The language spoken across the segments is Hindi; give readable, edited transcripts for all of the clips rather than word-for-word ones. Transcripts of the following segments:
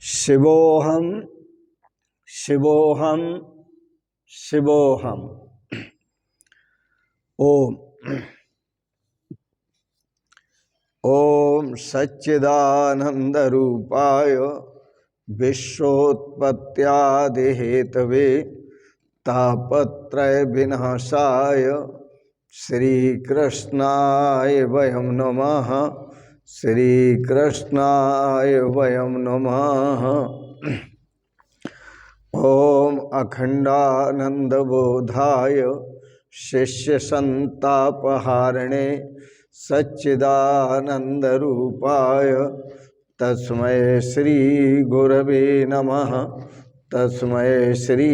शिवोहम शिवोहम शिवोहम। ओम ओम सच्चिदानंद रूपाय विश्वोत्पत्त्यादि हेतवे तापत्रय विनाशाय श्री कृष्णाय वयं नमः। श्री कृष्णाय वयं नमः। ओम अखंडानंद बोधाय शिष्य संतापहारिणे सच्चिदानंद रूपाय तस्मै श्री गुरवे नमः। तस्मै श्री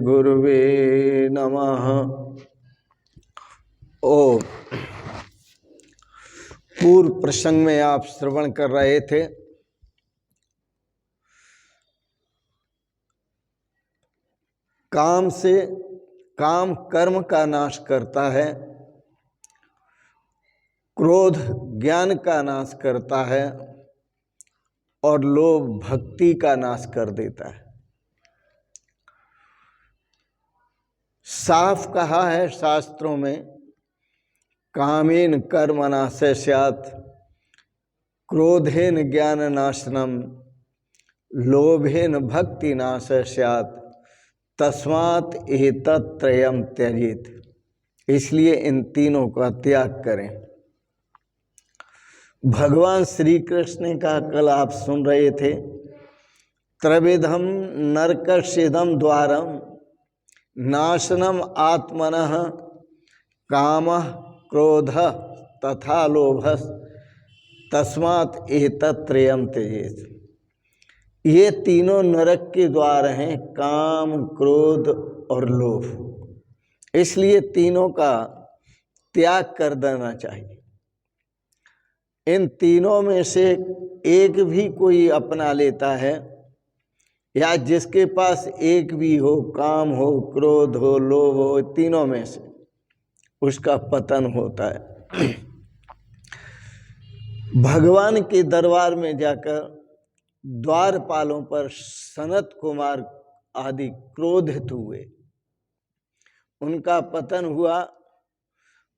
गुरवे नमः। ओम। पूर्व प्रसंग में आप श्रवण कर रहे थे काम से काम कर्म का नाश करता है, क्रोध ज्ञान का नाश करता है और लोभ भक्ति का नाश कर देता है। साफ कहा है शास्त्रों में, कामेन कर्म नाशः स्यात्, क्रोधेन ज्ञान नाशनम, लोभेन भक्ति नाशः स्यात्, तस्मात् एतत्त्रयम् त्यजेत्। इसलिए इन तीनों का त्याग करें। भगवान श्री कृष्ण का कल आप सुन रहे थे, त्रिविधम नरकस्येदं द्वारम नाशनम आत्मनः कामः क्रोधः तथा लोभः तस्मात् एतत्त्रयम् त्यजेत्। ये तीनों नरक के द्वार हैं, काम, क्रोध और लोभ। इसलिए तीनों का त्याग कर देना चाहिए। इन तीनों में से एक भी कोई अपना लेता है या जिसके पास एक भी हो, काम हो, क्रोध हो, लोभ हो, तीनों में से उसका पतन होता है। भगवान के दरबार में जाकर द्वारपालों पर सनत कुमार आदि क्रोधित हुए, उनका पतन हुआ।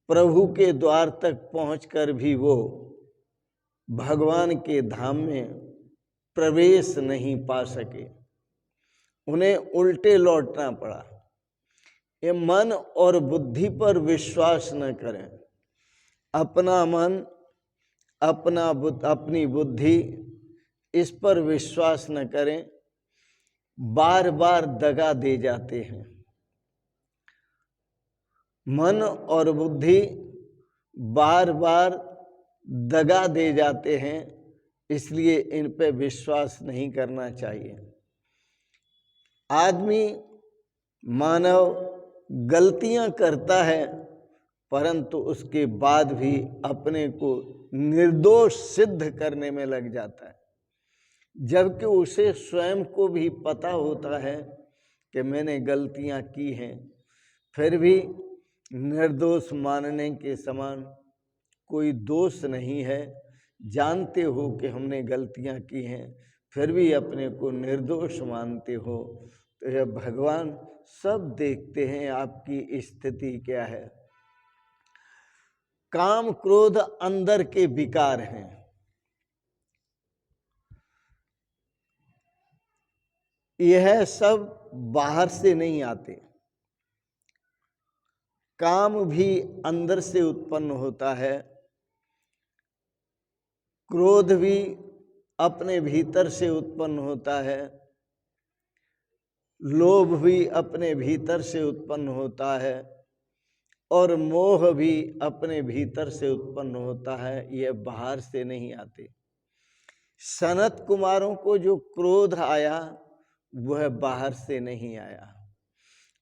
प्रभु के द्वार तक पहुंचकर भी वो भगवान के धाम में प्रवेश नहीं पा सके, उन्हें उल्टे लौटना पड़ा। ये मन और बुद्धि पर विश्वास न करें। अपना मन, अपनी बुद्धि, इस पर विश्वास न करें। बार बार दगा दे जाते हैं। मन और बुद्धि बार बार दगा दे जाते हैं, इसलिए इन पे विश्वास नहीं करना चाहिए। आदमी, मानव गलतियां करता है, परंतु उसके बाद भी अपने को निर्दोष सिद्ध करने में लग जाता है, जबकि उसे स्वयं को भी पता होता है कि मैंने गलतियां की हैं, फिर भी निर्दोष मानने के समान कोई दोष नहीं है। जानते हो कि हमने गलतियां की हैं, फिर भी अपने को निर्दोष मानते हो, तो यह भगवान सब देखते हैं आपकी स्थिति क्या है। काम क्रोध अंदर के विकार हैं। यह सब बाहर से नहीं आते। काम भी अंदर से उत्पन्न होता है, क्रोध भी अपने भीतर से उत्पन्न होता है, लोभ भी अपने भीतर से उत्पन्न होता है और मोह भी अपने भीतर से उत्पन्न होता है। यह बाहर से नहीं आते। सनत कुमारों को जो क्रोध आया वह बाहर से नहीं आया।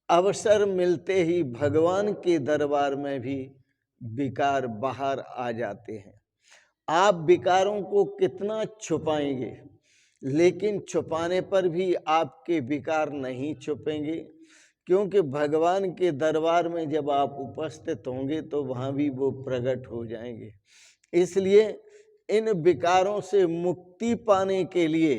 अवसर मिलते ही भगवान के दरबार में भी विकार बाहर आ जाते हैं। आप विकारों को कितना छुपाएंगे, लेकिन छुपाने पर भी आपके विकार नहीं छुपेंगे, क्योंकि भगवान के दरबार में जब आप उपस्थित होंगे तो वहाँ भी वो प्रकट हो जाएंगे। इसलिए इन विकारों से मुक्ति पाने के लिए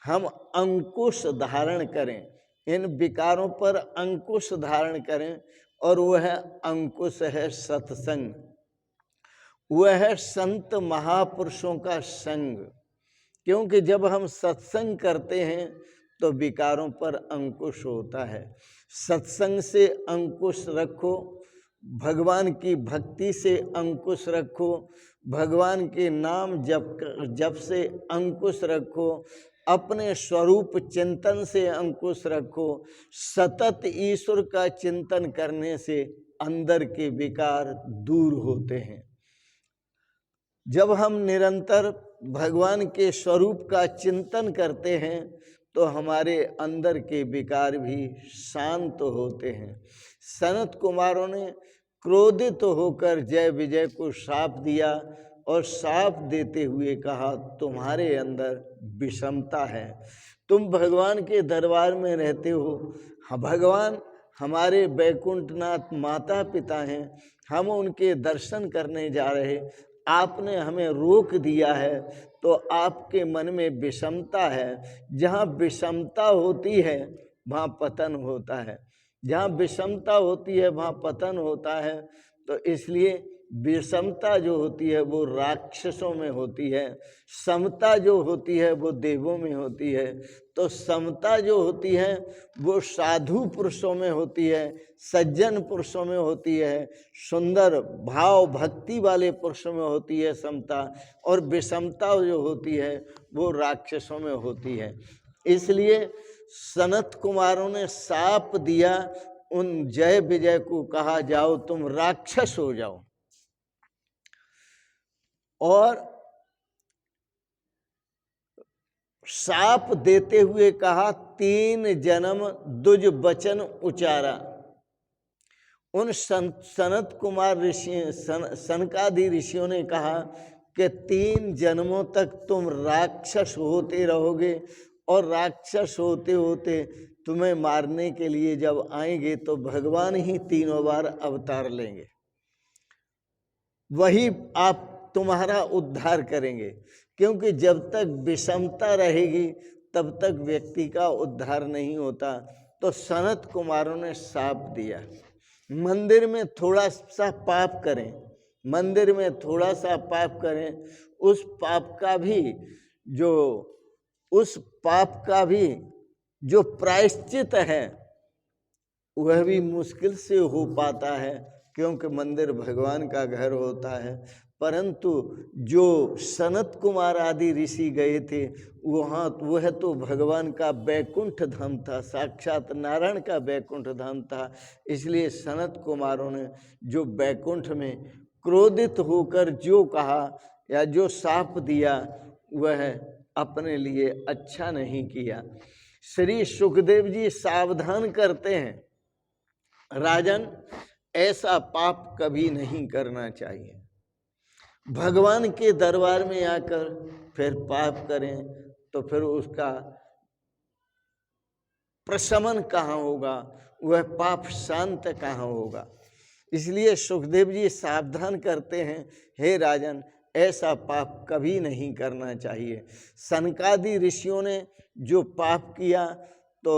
हम अंकुश धारण करें, इन विकारों पर अंकुश धारण करें, और वह अंकुश है सत्संग, वह है संत महापुरुषों का संग। क्योंकि जब हम सत्संग करते हैं तो विकारों पर अंकुश होता है। सत्संग से अंकुश रखो, भगवान की भक्ति से अंकुश रखो, भगवान के नाम जप से अंकुश रखो, अपने स्वरूप चिंतन से अंकुश रखो। सतत ईश्वर का चिंतन करने से अंदर के विकार दूर होते हैं। जब हम निरंतर भगवान के स्वरूप का चिंतन करते हैं तो हमारे अंदर के विकार भी शांत होते हैं। सनत कुमारों ने क्रोधित होकर जय विजय को शाप दिया और शाप देते हुए कहा, तुम्हारे अंदर विषमता है, तुम भगवान के दरबार में रहते हो, भगवान हमारे वैकुंठनाथ माता पिता हैं, हम उनके दर्शन करने जा रहे, आपने हमें रोक दिया है, तो आपके मन में विषमता है। जहाँ विषमता होती है वहाँ पतन होता है, जहाँ विषमता होती है वहाँ पतन होता है। तो इसलिए विषमता जो होती है वो राक्षसों में होती है, समता जो होती है वो देवों में होती है। तो समता जो होती है वो साधु पुरुषों में होती है, सज्जन पुरुषों में होती है, सुंदर भाव भक्ति वाले पुरुषों में होती है समता, और विषमता जो होती है वो राक्षसों में होती है। इसलिए सनत कुमारों ने शाप दिया, उन जय विजय को कहा, जाओ तुम राक्षस हो जाओ। और शाप देते हुए कहा, 3 जन्म दुज वचन उचारा। उन सनत कुमार ऋषि सनकादि ऋषियों ने कहा कि 3 जन्मों तक तुम राक्षस होते रहोगे, और राक्षस होते होते तुम्हें मारने के लिए जब आएंगे तो भगवान ही 3 बार अवतार लेंगे, वही आप तुम्हारा उद्धार करेंगे। क्योंकि जब तक विषमता रहेगी तब तक व्यक्ति का उद्धार नहीं होता। तो सनत कुमारों ने शाप दिया, मंदिर में थोड़ा सा पाप करें, मंदिर में थोड़ा सा पाप करें, उस पाप का भी जो प्रायश्चित है वह भी मुश्किल से हो पाता है, क्योंकि मंदिर भगवान का घर होता है। परंतु जो सनत कुमार आदि ऋषि गए थे वहाँ, वह तो भगवान का बैकुंठ धाम था, साक्षात नारायण का बैकुंठ धाम था। इसलिए सनत कुमारों ने जो बैकुंठ में क्रोधित होकर जो कहा या जो शाप दिया वह अपने लिए अच्छा नहीं किया। श्री सुखदेव जी सावधान करते हैं, राजन ऐसा पाप कभी नहीं करना चाहिए। भगवान के दरबार में आकर फिर पाप करें तो फिर उसका प्रशमन कहाँ होगा, वह पाप शांत कहाँ होगा। इसलिए सुखदेव जी सावधान करते हैं, हे राजन ऐसा पाप कभी नहीं करना चाहिए। सनकादि ऋषियों ने जो पाप किया, तो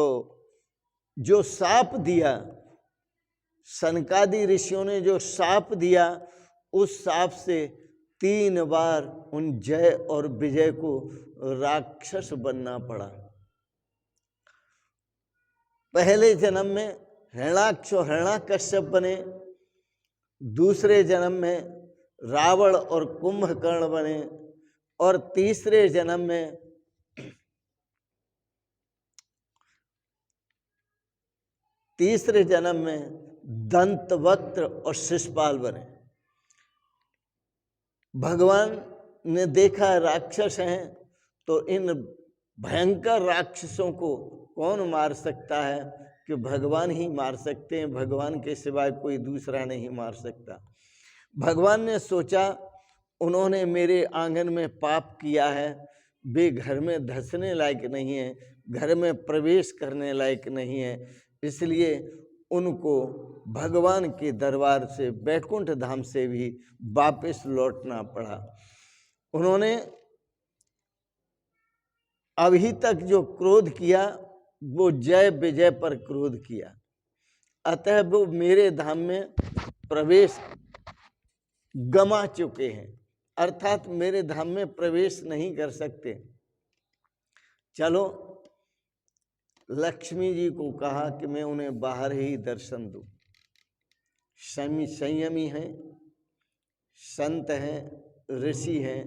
जो शाप दिया, सनकादि ऋषियों ने जो शाप दिया, उस शाप से 3 बार उन जय और विजय को राक्षस बनना पड़ा। पहले जन्म में हिरणाक्ष और हिरण्याकश्यप बने, दूसरे जन्म में रावण और कुंभकर्ण बने, और तीसरे जन्म में दंतवक्त्र और शिशुपाल बने। भगवान ने देखा राक्षस हैं, तो इन भयंकर राक्षसों को कौन मार सकता है, कि भगवान ही मार सकते हैं, भगवान के सिवाय कोई दूसरा नहीं मार सकता। भगवान ने सोचा उन्होंने मेरे आंगन में पाप किया है, वे घर में धंसने लायक नहीं है, घर में प्रवेश करने लायक नहीं है, इसलिए उनको भगवान के दरबार से, बैकुंठ धाम से भी वापस लौटना पड़ा। उन्होंने अभी तक जो क्रोध किया वो जय विजय पर क्रोध किया, अतः वो मेरे धाम में प्रवेश गमा चुके हैं, अर्थात मेरे धाम में प्रवेश नहीं कर सकते। चलो, लक्ष्मी जी को कहा कि मैं उन्हें बाहर ही दर्शन दूं। संयमी हैं, संत हैं, ऋषि हैं,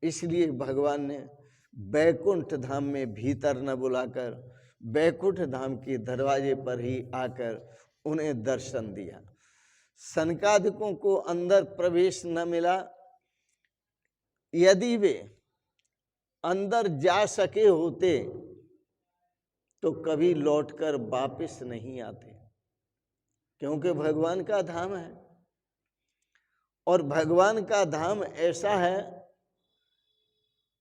इसलिए भगवान ने बैकुंठ धाम में भीतर न बुलाकर बैकुंठ धाम के दरवाजे पर ही आकर उन्हें दर्शन दिया। सनकादिकों को अंदर प्रवेश न मिला। यदि वे अंदर जा सके होते तो कभी लौटकर वापस नहीं आते, क्योंकि भगवान का धाम है। और भगवान का धाम ऐसा है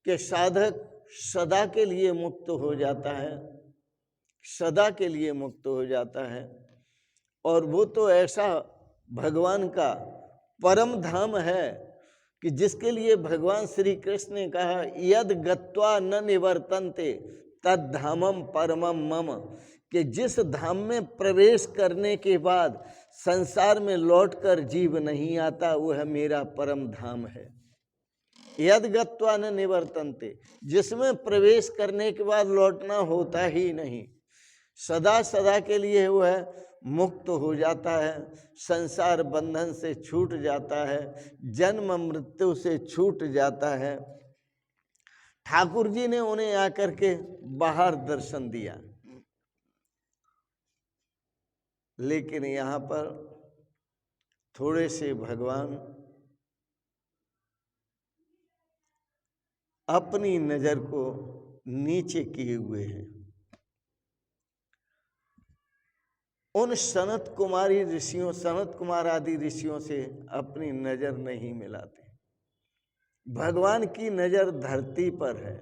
कि साधक सदा के लिए मुक्त हो जाता है, सदा के लिए मुक्त हो जाता है। और वो तो ऐसा भगवान का परम धाम है कि जिसके लिए भगवान श्री कृष्ण ने कहा, यद गत्वा न निवर्तन्ते तद धामम परमम मम, कि जिस धाम में प्रवेश करने के बाद संसार में लौटकर जीव नहीं आता, वह मेरा परम धाम है। यद गत्वा न निवर्तन्ते, जिसमें प्रवेश करने के बाद लौटना होता ही नहीं, सदा सदा के लिए वह मुक्त हो जाता है, संसार बंधन से छूट जाता है, जन्म मृत्यु से छूट जाता है। ठाकुर जी ने उन्हें आकर के बाहर दर्शन दिया, लेकिन यहाँ पर थोड़े से भगवान अपनी नजर को नीचे किए हुए हैं। उन सनत कुमारी ऋषियों, सनत कुमार आदि ऋषियों से अपनी नजर नहीं मिलाते। भगवान की नजर धरती पर है।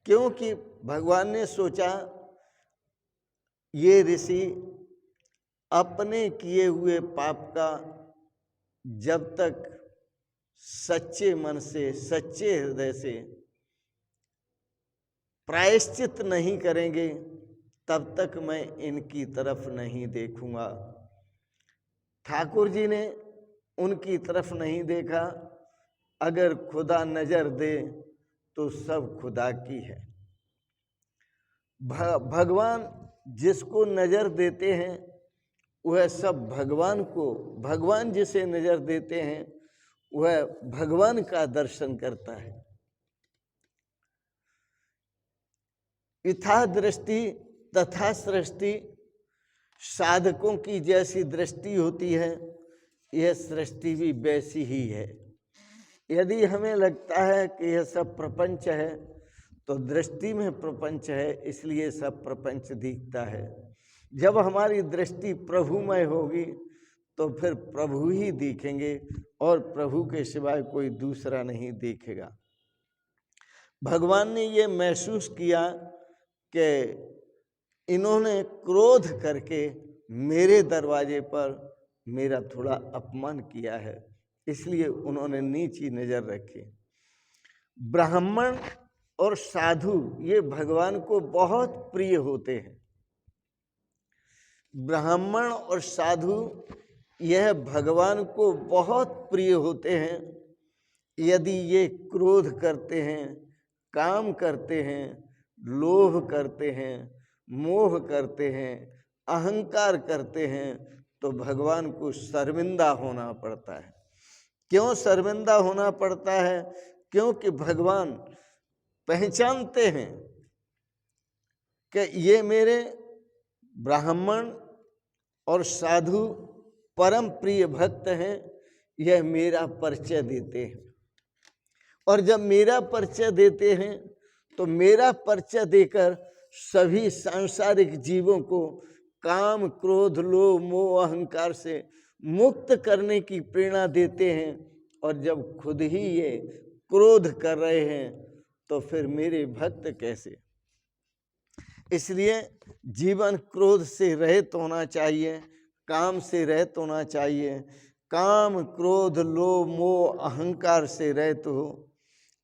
क्योंकि भगवान ने सोचा ये ऋषि अपने किए हुए पाप का जब तक सच्चे मन से, सच्चे हृदय से प्रायश्चित नहीं करेंगे, तब तक मैं इनकी तरफ नहीं देखूंगा। ठाकुर जी ने उनकी तरफ नहीं देखा। अगर खुदा नजर दे तो सब खुदा की है। भगवान जिसको नजर देते हैं वह सब भगवान को, भगवान जिसे नजर देते हैं वह भगवान का दर्शन करता है। यथा दृष्टि तथा सृष्टि, साधकों की जैसी दृष्टि होती है, यह सृष्टि भी वैसी ही है। यदि हमें लगता है कि यह सब प्रपंच है, तो दृष्टि में प्रपंच है, इसलिए सब प्रपंच दिखता है। जब हमारी दृष्टि प्रभुमय होगी तो फिर प्रभु ही दिखेंगे और प्रभु के सिवाय कोई दूसरा नहीं दिखेगा। भगवान ने ये महसूस किया कि इन्होंने क्रोध करके मेरे दरवाजे पर मेरा थोड़ा अपमान किया है, इसलिए उन्होंने नीची नजर रखी। ब्राह्मण और साधु ये भगवान को बहुत प्रिय होते हैं। ब्राह्मण और साधु यह भगवान को बहुत प्रिय होते हैं। यदि ये क्रोध करते हैं, काम करते हैं, लोभ करते हैं, मोह करते हैं, अहंकार करते हैं, तो भगवान को शर्मिंदा होना पड़ता है। क्यों शर्मिंदा होना पड़ता है? क्योंकि भगवान पहचानते हैं कि ये मेरे ब्राह्मण और साधु परम प्रिय भक्त हैं, यह मेरा परिचय देते हैं। और जब मेरा परिचय देते हैं तो मेरा परिचय देकर सभी सांसारिक जीवों को काम, क्रोध, लोभ, मोह, अहंकार से मुक्त करने की प्रेरणा देते हैं। और जब खुद ही ये क्रोध कर रहे हैं तो फिर मेरे भक्त कैसे? इसलिए जीवन क्रोध से रहित होना चाहिए, काम से रहित होना चाहिए। काम क्रोध लोभ मोह अहंकार से रहित हो।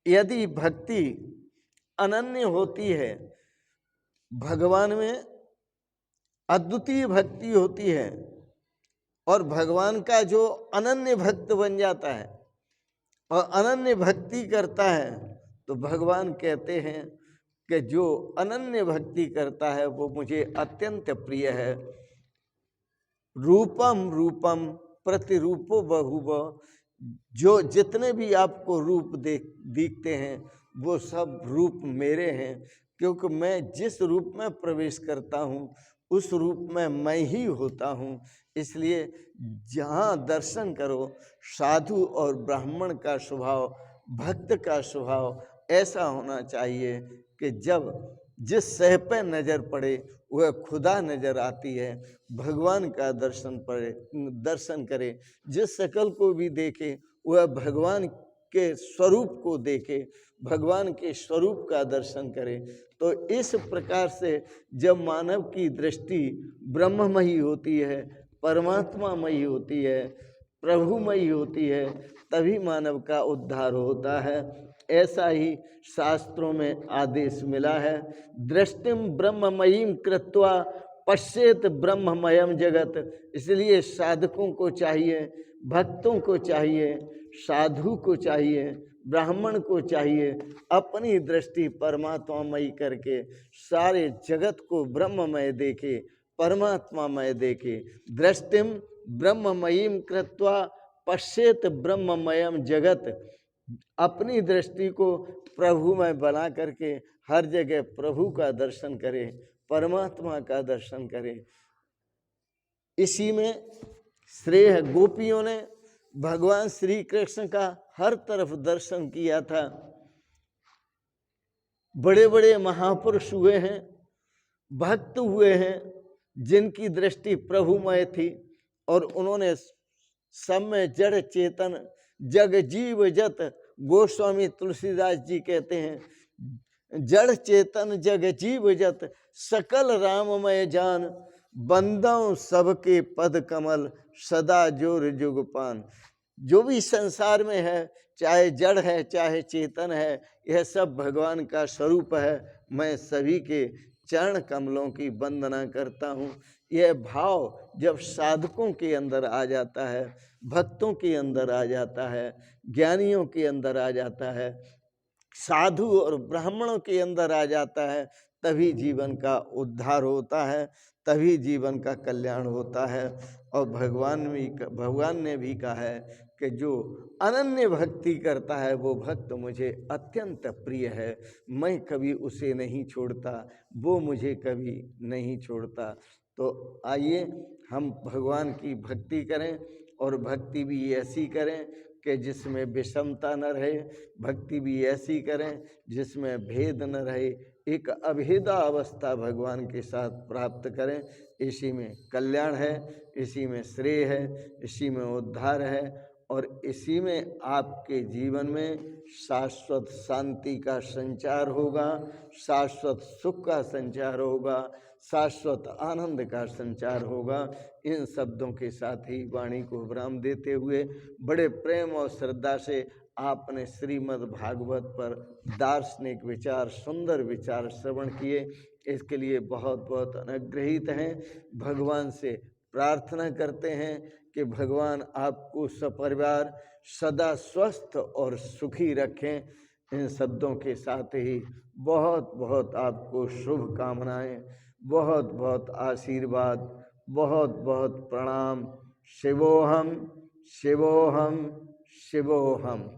यदि भक्ति अनन्य होती है, भगवान में अद्वितीय भक्ति होती है और भगवान का जो अनन्य भक्त बन जाता है और अनन्य भक्ति करता है, तो भगवान कहते हैं कि जो अनन्य भक्ति करता है वो मुझे अत्यंत प्रिय है। रूपम रूपम प्रतिरूपो बहुव, जो जितने भी आपको रूप दिखते हैं वो सब रूप मेरे हैं, क्योंकि मैं जिस रूप में प्रवेश करता हूँ उस रूप में मैं ही होता हूँ। इसलिए जहाँ दर्शन करो, साधु और ब्राह्मण का स्वभाव, भक्त का स्वभाव ऐसा होना चाहिए कि जब जिस सह पे नजर पड़े वह खुदा नजर आती है, भगवान का दर्शन करे। जिस शकल को भी देखे वह भगवान के स्वरूप को देखे, भगवान के स्वरूप का दर्शन करे। तो इस प्रकार से जब मानव की दृष्टि ब्रह्ममयी होती है, परमात्मामयी होती है, प्रभुमयी होती है, तभी मानव का उद्धार होता है। ऐसा ही शास्त्रों में आदेश मिला है। दृष्टिम ब्रह्ममयीम कृत्वा पश्येत ब्रह्ममयम जगत। इसलिए साधकों को चाहिए, भक्तों को चाहिए, साधु को चाहिए, ब्राह्मण को चाहिए, अपनी दृष्टि परमात्मामयी करके सारे जगत को ब्रह्ममय देखे, परमात्मामय देखे। दृष्टिम ब्रह्ममयीम कृत्वा पश्येत ब्रह्ममयम जगत। अपनी दृष्टि को प्रभुमय बना करके हर जगह प्रभु का दर्शन करे, परमात्मा का दर्शन करे। इसी में श्रेय है। गोपियों ने भगवान श्री कृष्ण का हर तरफ दर्शन किया था। बड़े बड़े महापुरुष हुए हैं, भक्त हुए हैं, जिनकी दृष्टि प्रभुमय थी और उन्होंने सब में जड़ चेतन जग जीव जत, गोस्वामी तुलसीदास जी कहते हैं, जड़ चेतन जग जीव जत सकल राममय जान, बंदों सबके पद कमल सदा जोर जुगपान। जो भी संसार में है, चाहे जड़ है चाहे चेतन है, यह सब भगवान का स्वरूप है। मैं सभी के चरण कमलों की वंदना करता हूँ। यह भाव जब साधकों के अंदर आ जाता है, भक्तों के अंदर आ जाता है, ज्ञानियों के अंदर आ जाता है, साधु और ब्राह्मणों के अंदर आ जाता है, तभी जीवन का उद्धार होता है, तभी जीवन का कल्याण होता है। और भगवान ने भी कहा है कि जो अनन्य भक्ति करता है वो भक्त मुझे अत्यंत प्रिय है, मैं कभी उसे नहीं छोड़ता, वो मुझे कभी नहीं छोड़ता। तो आइए हम भगवान की भक्ति करें और भक्ति भी ऐसी करें कि जिसमें विषमता न रहे, भक्ति भी ऐसी करें जिसमें भेद न रहे, एक अभेदा अवस्था भगवान के साथ प्राप्त करें। इसी में कल्याण है, इसी में श्रेय है, इसी में उद्धार है और इसी में आपके जीवन में शाश्वत शांति का संचार होगा, शाश्वत सुख का संचार होगा, शाश्वत आनंद का संचार होगा। इन शब्दों के साथ ही वाणी को विराम देते हुए बड़े प्रेम और श्रद्धा से आपने श्रीमद् भागवत पर दार्शनिक विचार, सुंदर विचार श्रवण किए, इसके लिए बहुत बहुत अनुग्रहित हैं। भगवान से प्रार्थना करते हैं कि भगवान आपको सपरिवार सदा स्वस्थ और सुखी रखें। इन शब्दों के साथ ही बहुत बहुत आपको शुभकामनाएं, बहुत बहुत आशीर्वाद, बहुत बहुत प्रणाम। शिवोहम शिवोहम शिवोहम।